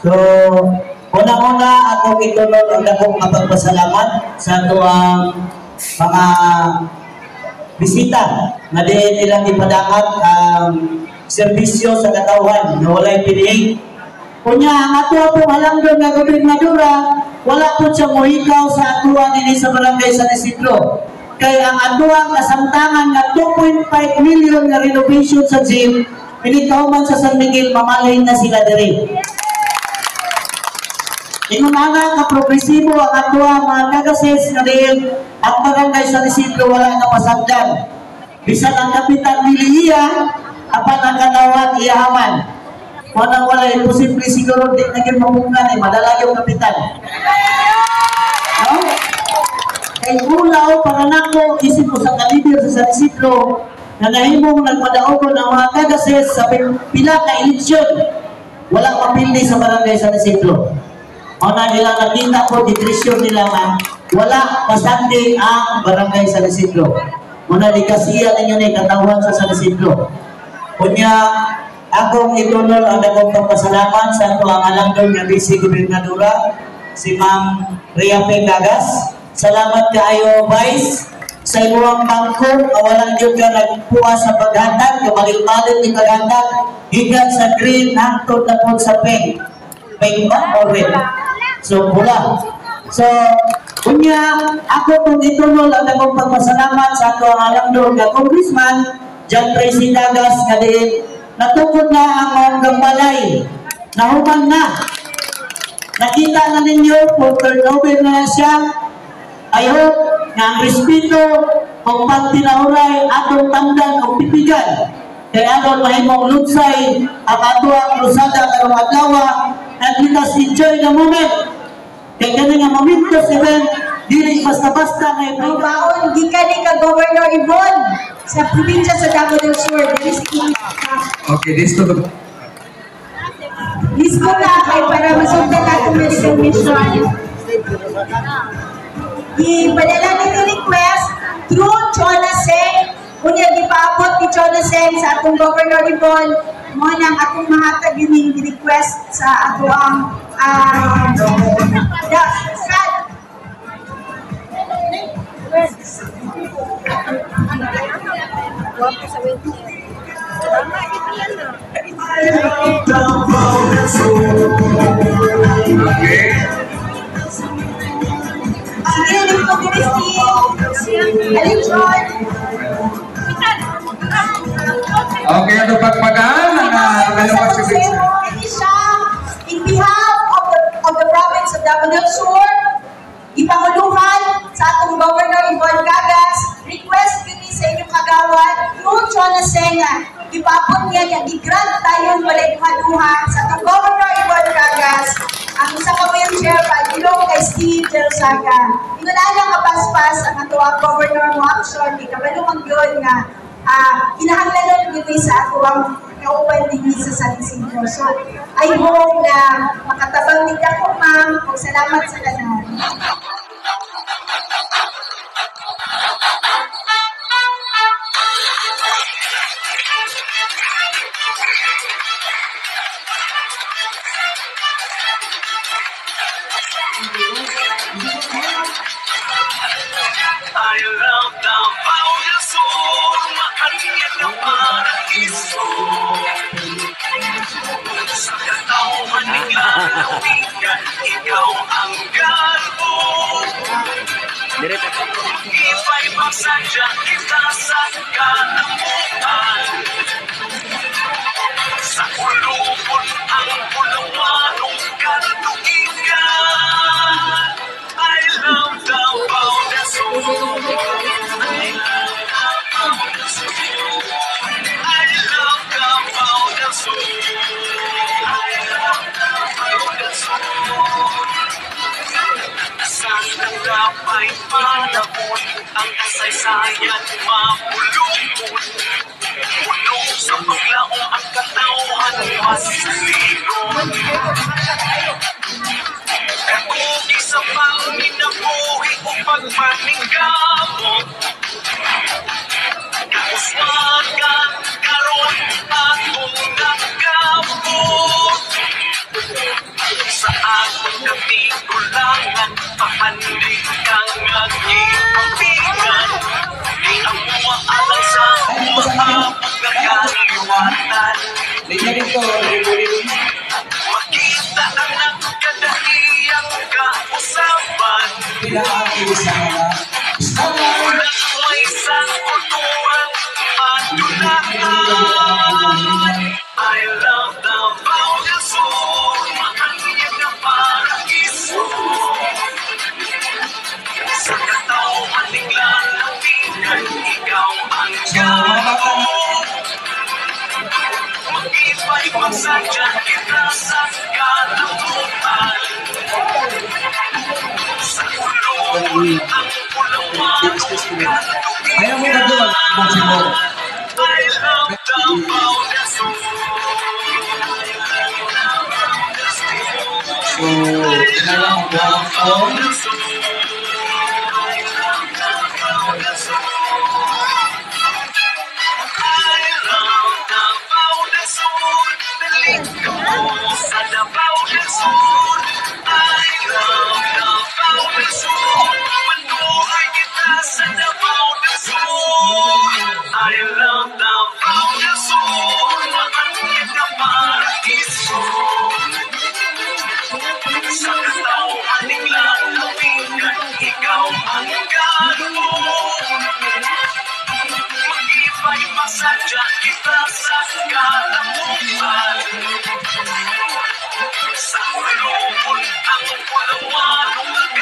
So, una-una akong itulog ang dakong mapagpasalamat sa tuwang mga bisita na diin nilang ipadangat ang serbisyo sa katawhan na walay PDA. Kunya, ang ato po halangdon na gobernadora, wala po siya mohikaw sa atuan nini sa barangay San Isidro. Kaya ang atuang kasamtangan na 2.5 million na renovation sa gym, pinitaw man sa San Miguel, mamalayin na sila diri. Inunana ka progresibo ang atuang mga kagases na rin ang barangay San Isidro wala na pasagdan. Bisan ang kapitan Miliya, apan ang kanawan iyahaman. Kung wala, imposible siguro din naging mamungan madala yung kapitan. No? Kay Ulaw, para nako, isip ko sa kaliber sa San Isidro, na nahimong nagpadaogon ang mga kagases sa pila ka eleksyon. Walang mapildi sa barangay San Isidro. Una nila nakita ko, depresyon nila nga, wala pasandi ang barangay San Isidro. Muna di kasiya ninyo ni katawan sa San Isidro. Kunya, akong itulol ang akong pagpasalamat sa ito ang alangdol nga Vice Gobernadora, si Ma'am Rhea P. Gagas. Salamat kaayo, Vice, sa imuang bangko, walang yun ka nagpuha sa paghatag, kamalil-malil ni paghatag, higan sa green, hangtod na po sa pink. Pink ba o red? So, pula. So, kunya, ako kung itulol ang akong pagpasalamat sa ito ang alangdol nga Congressman, John Tracy Gagas, nga din, natukod na ang hanggang balay. Nahuman na. Nakita na ninyo, kung turnover na siya, I hope na ang respeto kung pagtinahuray atong tamdan o pipigan. Kaya anon mahimong lutsay ang ato ang krusada karong adlaw at let us enjoy the moment. Kaya ganun nga momento event, dili basta-basta ngayon. Ang baon, gikan ni ka Governor Ibon sa probinsya sa Davao del Sur. Okay, listo to. Listo na kay para masundan natin medical mission. Ipadala nito request through Chona Seng. Kunya gipaabot ni Chona Seng sa atong Governor Ibon mo nang atong mahatag yung request sa ato ang Okay. sige, dito Christine, Alintron. Okay, ano pagpagaan ang kalabas sa picture? In behalf of the province of Davao del Sur, ipanguluhan sa atong Governor Ibon Gagas, request kini sa inyong kagawad, through Chona Senga, ipapot niya niya, i-grant tayong balik-maduha sa atong Governor Ibon Gagas, ang isa ka wheelchair pag-ilong kay Steve Jerusaga. Inunala kapaspas ang atuang Governor mo action, ikabalumang yun nga, kinahanglanon nito sa atuang kauban din sa San Isidro. So, I hope na makatabang nito ako, ma'am. Salamat sa lahat. I love Davao del Sur, makaliit na paraiso. Sa katauhan ng lalawigan, ikaw ang garbo. Iba'y magsadya kita sa kalamutan. Sa kulubon ang pulawanong katuigan. I love Davao del Sur. I love Davao del Sur. Sa nagdapay panahon, ang kasaysayan mapulupon. Puno sa paglaong ang katauhan masaligon. Kung isa pang minabuhi o pagpaningkamot, kauswagan karon akong nagkabot. nagpahandig kang nag-ipapigan. Di ang maalang sa pagkakaliwatan. Makita ang nagkadahiyang kausapan. Walang may sangkuturang adunaan. I love the Bauyang Sur, makanyag na paraiso. Sa katawan ng lalapitan, ikaw ang gano'n. Mag-iba'y magsadya kita sa kalamutan. Sa kulong ang pulang manukat tugigan. I love the Bauyang Sur. So, kailangan mo ang phone. I love the Bauyang Sur, makanyag na paraiso. Sa katawan ng lalapitan, ikaw ang gano'n. Mag-iba'y masadya kita sa kalamutan. Sa kulungan ang pulawan ng